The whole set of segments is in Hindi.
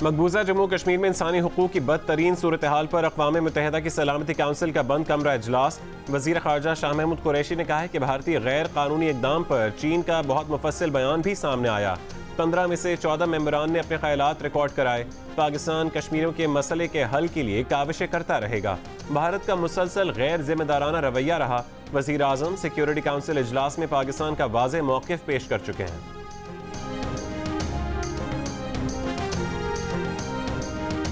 मकबूजा जम्मू कश्मीर में इंसानी हुकूक की बदतरीन सूरत हाल पर अक़वाम मुत्तहिदा की सलामती काउंसिल का बंद कमरा इजलास। वज़ीर ख़ारजा शाह महमूद कुरैशी ने कहा है कि भारतीय गैर कानूनी इक़दाम पर चीन का बहुत मुफस्सिल बयान भी सामने आया। 15 में से 14 मेंबरान ने अपने ख्यालात रिकॉर्ड कराए। पाकिस्तान कश्मीरियों के मसले के हल के लिए काविशें करता रहेगा। भारत का मुसलसल गैर जिम्मेदाराना रवैया रहा। वज़ीर आज़म सिक्योरिटी काउंसिल इजलास में पाकिस्तान का वाज़ेह मौक़िफ़ पेश कर चुके हैं।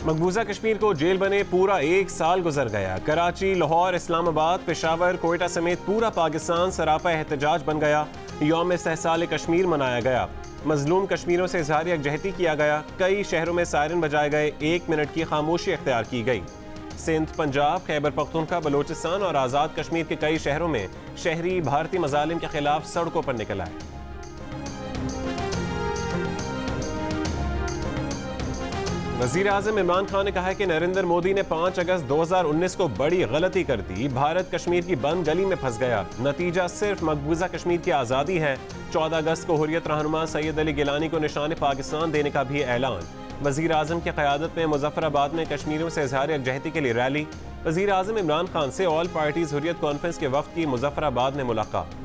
मकबूजा कश्मीर को जेल बने पूरा 1 साल गुजर गया। कराची, लाहौर, इस्लामाबाद, पेशावर, कोयटा समेत पूरा पाकिस्तान सरापा एहतजाज बन गया। यौम इस्तेहसाल कश्मीर मनाया गया। मजलूम कश्मीरों से इजहार यकजहती किया गया। कई शहरों में सायरन बजाए गए। 1 मिनट की खामोशी इख्तियार की गई। सिंध, पंजाब, खैबर पख्तूनख्वा, बलोचिस्तान और आज़ाद कश्मीर के कई शहरों में शहरी भारतीय मजालिम के खिलाफ सड़कों पर निकल आए। वज़ीर आज़म इमरान खान ने कहा है कि नरेंद्र मोदी ने 5 अगस्त 2019 को बड़ी गलती कर दी। भारत कश्मीर की बंद गली में फंस गया। नतीजा सिर्फ मकबूजा कश्मीर की आज़ादी है। 14 अगस्त को हुर्रियत रहनुमा सैयद अली गिलानी को निशान पाकिस्तान देने का भी ऐलान। वज़ीर आज़म की क़यादत में मुज़फ़्फ़राबाद में कश्मीरियों से इज़हार यकजहती के लिए रैली। वज़ीर आज़म इमरान खान से ऑल पार्टीज़ हुर्रियत कॉन्फ्रेंस के वफ़द की मुज़फ़्फ़राबाद में मुलाकात।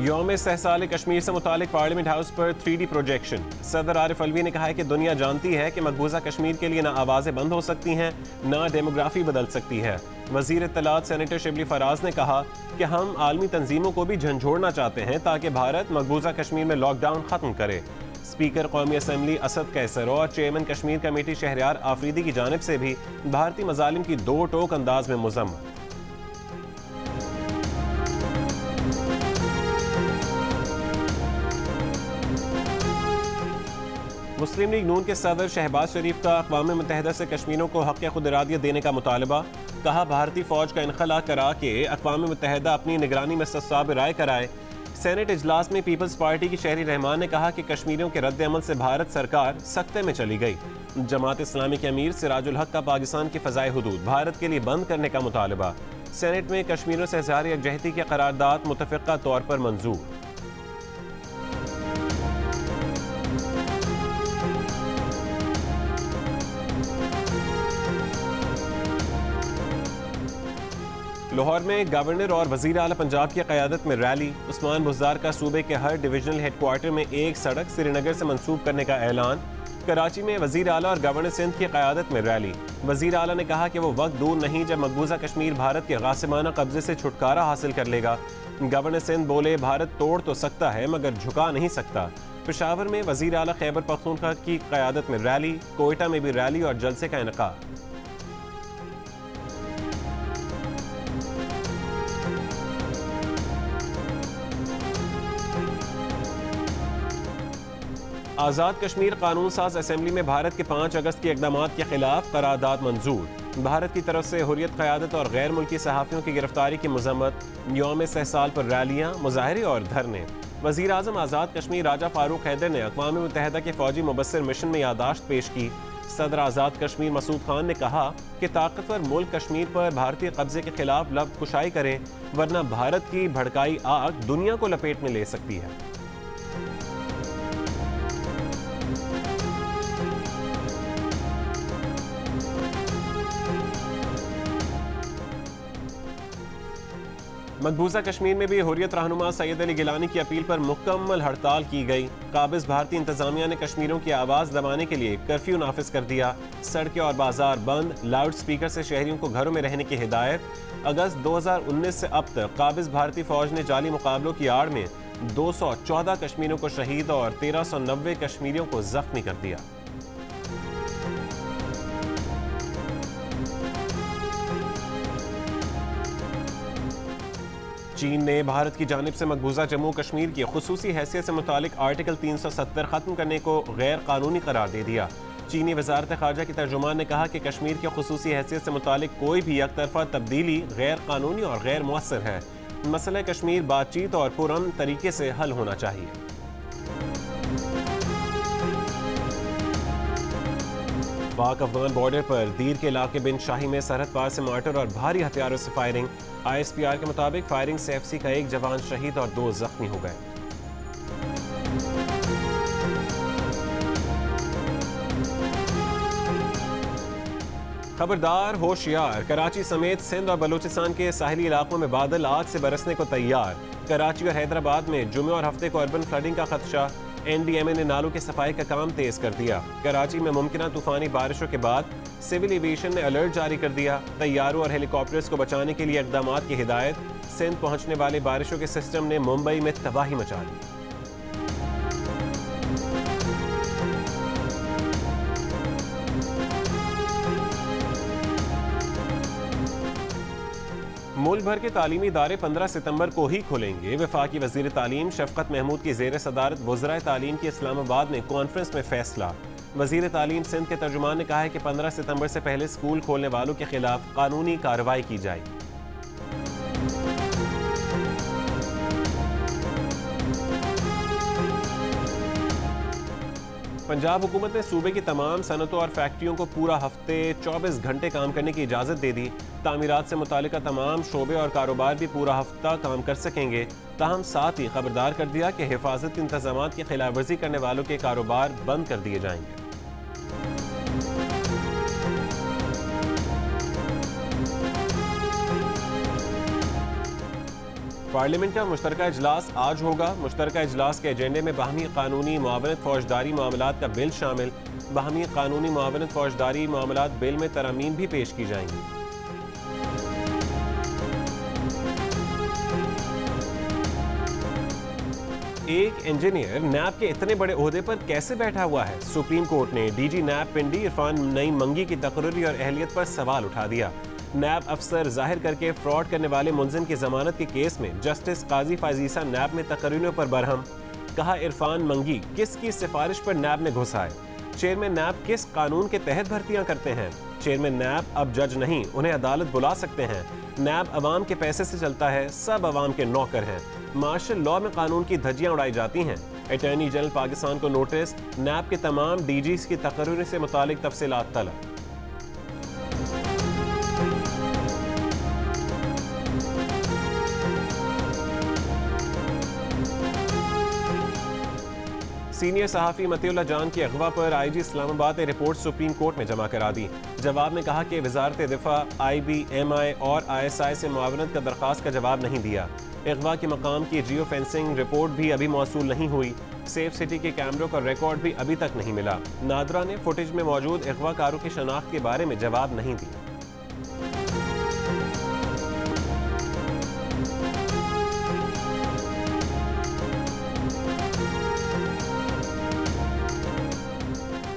यौम इस्तेहसाल कश्मीर से मुतालिक पार्लियामेंट हाउस पर 3D प्रोजेक्शन। सदर आरिफ अलवी ने कहा है कि दुनिया जानती है कि मकबूजा कश्मीर के लिए ना आवाज़ें बंद हो सकती हैं, ना डेमोग्राफी बदल सकती है। वज़ीर इत्तलात सेनेटर शिबली फराज ने कहा कि हम आलमी तंजीमों को भी झंझोड़ना चाहते हैं ताकि भारत मकबूजा कश्मीर में लॉकडाउन ख़त्म करे। स्पीकर कौमी असम्बली असद कैसर और चेयरमैन कश्मीर कमेटी शहरयार आफरीदी की जानिब से भी भारतीय मजालिम की दो टोक अंदाज में मज़म्मत। मुस्लिम लीग नून के सदर शहबाज शरीफ का अक़वाम मुत्तहिदा से कश्मीरियों को हक़ खुद इरादियत देने का मुतालबा। कहा भारतीय फ़ौज का इनखला करा के अक़वाम मुत्तहिदा अपनी निगरानी में सस्ताब राय कराए। सेनेट इजलास में पीपल्स पार्टी की शहरी रहमान ने कहा कि कश्मीरियों के रद्द अमल से भारत सरकार सख्ते में चली गई। जमात इस्लामी के अमीर सिराजुल हक का पाकिस्तान की फ़ज़ाए हुदूद भारत के लिए बंद करने का मुतालबा। सेनेट में कश्मीरियों से इज़हार यकजहती के करारदाद मुतफ़िक़ा तौर पर मंजूर। लाहौर में गवर्नर और वज़ीर आला पंजाब की क़यादत में रैली। उस्मान बुज़दार का सूबे के हर डिविजनल हेडक्वार्टर में एक सड़क श्रीनगर से मंसूब करने का ऐलान। कराची में वज़ीर आला और गवर्नर सिंध की क़यादत में रैली। वज़ीर आला ने कहा कि वो वक्त दूर नहीं जब मकबूजा कश्मीर भारत के गासिबाना कब्जे से छुटकारा हासिल कर लेगा। गवर्नर सिंध बोले भारत तोड़ तो सकता है मगर झुका नहीं सकता। पेशावर में वज़ीर आला खैबर पख्तूनख्वा की क़यादत में रैली। कोयटा में भी रैली और जलसे का इनेकाद। आज़ाद कश्मीर कानून साज असेंबली में भारत के 5 अगस्त के इक़दामात के खिलाफ करारदाद मंजूर। भारत की तरफ से हुर्रियत क़यादत और गैर मुल्की सहाफ़ियों की गिरफ्तारी की मज़म्मत। यौम इस्तेहसाल पर रैलियाँ, मुज़ाहरे और धरने। वज़ीर आज़म आज़ाद कश्मीर राजा फ़ारूक हैदर ने अक़वाम मुत्तहिदा के फ़ौजी मुबस्सिर मिशन में यादाश्त पेश की। सदर आज़ाद कश्मीर मसूद खान ने कहा कि ताकतवर मुल्क कश्मीर पर भारतीय कब्जे के खिलाफ लब कुशाई करें वरना भारत की भड़काई आग दुनिया को लपेट में ले सकती है। मकबूजा कश्मीर में भी हुर्रियत रहनुमा सैयद अली गिलानी की अपील पर मुकम्मल हड़ताल की गई। काबिज भारतीय इंतजामिया ने कश्मीरियों की आवाज़ दबाने के लिए कर्फ्यू नाफिज कर दिया। सड़कें और बाजार बंद। लाउड स्पीकर से शहरियों को घरों में रहने की हिदायत। अगस्त 2019 से अब तक काबिज भारतीय फ़ौज ने जाली मुकाबलों की आड़ में 214 कश्मीरियों को शहीद और 1390 कश्मीरियों को जख्मी कर दिया। चीन ने भारत की जानिब से मकबूजा जम्मू कश्मीर की खुसूसी हैसियत से मुतालिक आर्टिकल 370 ख़त्म करने को गैर कानूनी करार दे दिया। चीनी वज़ारत ख़ारजा की तर्जुमान ने कहा कि कश्मीर की खुसूसी हैसियत से मुतालिक कोई भी एकतरफ़ा तब्दीली गैर कानूनी और गैर मुअस्सर है। मसला कश्मीर बातचीत और पुरअमन तरीके से हल होना चाहिए। पाक अफगान बॉर्डर पर दीर के इलाके बिन शाही में सरहद पार से मार्टर और भारी हथियारों से फायरिंग। ISPR के मुताबिक फायरिंग से FC का एक जवान शहीद और 2 जख्मी हो गए। खबरदार होशियार, कराची समेत सिंध और बलूचिस्तान के साहिली इलाकों में बादल आज से बरसने को तैयार। कराची और हैदराबाद में जुमे और हफ्ते को अर्बन फ्लडिंग का खदशा। NDMA ने नालों की सफाई का काम तेज कर दिया। कराची में मुमकिन तूफानी बारिशों के बाद सिविल एविएशन ने अलर्ट जारी कर दिया। तैयारों और हेलीकॉप्टर्स को बचाने के लिए इकदाम की हिदायत। सिंध पहुंचने वाले बारिशों के सिस्टम ने मुंबई में तबाही मचा दी। मुल्क भर के तालीमी इदारे 15 सितंबर को ही खुलेंगे। वफाकी वजीर तालीम शफकत महमूद की ज़ेर सदारत वज़राए तालीम की इस्लामाबाद में कॉन्फ्रेंस में फैसला। वजीर तालीम सिंध के तर्जुमान ने कहा है कि 15 सितंबर से पहले स्कूल खोलने वालों के खिलाफ कानूनी कार्रवाई की जाएगी। पंजाब हुकूमत ने सूबे की तमाम सनतों और फैक्ट्रियों को पूरा हफ्ते 24 घंटे काम करने की इजाज़त दे दी। तामीरात से मुतालिका तमाम शोबे और कारोबार भी पूरा हफ्ता काम कर सकेंगे। ताहम साथ ही खबरदार कर दिया कि हिफाजती इंतजामात की खिलाफ वर्जी करने वालों के कारोबार बंद कर दिए जाएंगे। पार्लियामेंट का मुश्तरका इजलास आज होगा। मुश्तरका इजलास के एजेंडे में बाहमी कानूनी मुआवनत फौजदारी मामलात का बिल शामिल। बाहमी कानूनी मुआवनत फौजदारी मामलात बिल में तरमीम भी पेश की जाएंगी। एक इंजीनियर नैब के इतने बड़े ओहदे पर कैसे बैठा हुआ है? सुप्रीम कोर्ट ने DG नैब पिंडी इरफान नईम मंगी की तकर्री और अहलियत पर सवाल उठा दिया। नैब अफसर जाहिर करके फ्रॉड करने वाले मुलजिम की जमानत के केस में जस्टिस काजी फाजीसा नैब में तकरीरों पर बरहम। कहा इरफान मंगी किसकी सिफारिश पर नैब में घुसा है? चेयरमैन नैब किस कानून के तहत भर्तियां करते हैं? चेयरमैन नैब अब जज नहीं, उन्हें अदालत बुला सकते हैं। नैब अवाम के पैसे से चलता है, सब अवाम के नौकर हैं। मार्शल लॉ में कानून की धज्जियां उड़ाई जाती हैं। अटॉर्नी जनरल पाकिस्तान को नोटिस। नैब के तमाम DGs की तकरीर से मुतालिक तफसीलात तलब। सीनियर सहाफ़ी मतीउल्लाह जान की अगवा पर IG इस्लामाबाद ने रिपोर्ट सुप्रीम कोर्ट में जमा करा दी। जवाब में कहा कि वजारत दिफा IB, MI और ISI से मुआवनत का दरख्वास्त का जवाब नहीं दिया। अगवा के मकाम की जियो फेंसिंग रिपोर्ट भी अभी मौसूल नहीं हुई। सेफ सिटी के कैमरों का रिकॉर्ड भी अभी तक नहीं मिला। नादरा ने फुटेज में मौजूद अगवाकारों की शनाख्त के बारे में जवाब नहीं दिया।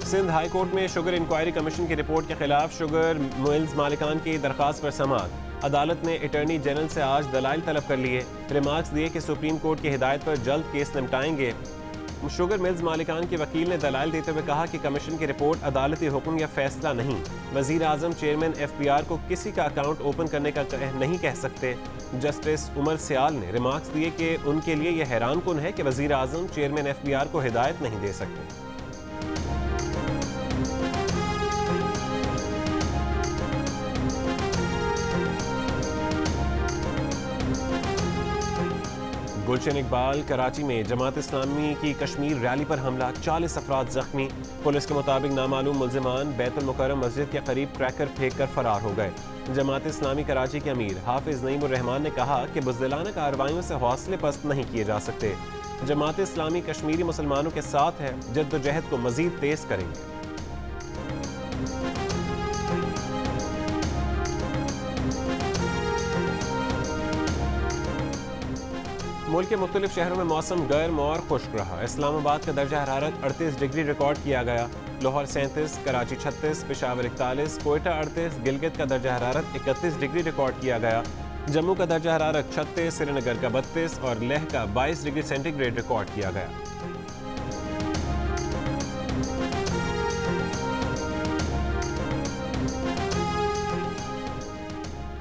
सिंध हाई कोर्ट में शुगर इंक्वायरी कमीशन की रिपोर्ट के खिलाफ शुगर मिल्स मालिकान की दरखास्त पर समाअत। अदालत ने अटॉर्नी जनरल से आज दलाइल तलब कर लिए। रिमार्क्स दिए कि सुप्रीम कोर्ट की हिदायत पर जल्द केस निपटाएंगे। शुगर मिल्स मालिकान के वकील ने दलाइल देते हुए कहा कि कमीशन की रिपोर्ट अदालती हुक्म या फैसला नहीं। वजीर आजम चेयरमैन FPR को किसी का अकाउंट ओपन करने का नहीं कह सकते। जस्टिस उमर सियाल ने रिमार्क्स दिए कि उनके लिए यह हैरान कुन है कि वजीर आजम चेयरमैन FPR को हिदायत नहीं दे सकते। गुलशन इकबाल। कराची में जमात इस्लामी की कश्मीर रैली पर हमला, 40 अफराद जख्मी। पुलिस के मुताबिक नामालूम मुल्जिमान बैतुल मुकर्रम मस्जिद के करीब क्रैकर फेंक कर फरार हो गए। जमात इस्लामी कराची के अमीर हाफिज नईमुर रहमान ने कहा कि बुज़दिलाना कार्रवाइयों से हौसले पस्त नहीं किए जा सकते। जमात इस्लामी कश्मीरी मुसलमानों के साथ है, जद्दोजहद को मजीद तेज करेंगे। मुल्क के मुख्तलिफ शहरों में मौसम गर्म और खुश्क रहा। इस्लामाबाद का दर्जा हरारत 38 डिग्री रिकॉर्ड किया गया। लाहौर 37, कराची 36, पेशावर 41, कोयटा 38, गिलगित का दर्जा हरारत 31 डिग्री रिकॉर्ड किया गया। जम्मू का दर्जा हरारत 36, श्रीनगर का 32 और लेह का 22 डिग्री सेंटीग्रेड रिकॉर्ड किया गया।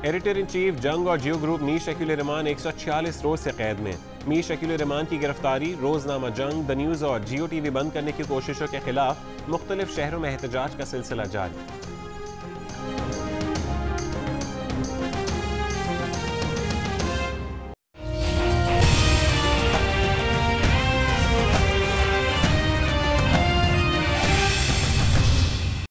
एडिटर इन चीफ जंग और जियो ग्रुप मीर शकील रहमान 146 रोज से कैद में। मीर शकील रहमान की गिरफ्तारी, रोजनामा जंग, द न्यूज़ और जियो टीवी बंद करने की कोशिशों के खिलाफ मुख्तलिफ शहरों में एहतजाज का सिलसिला जारी।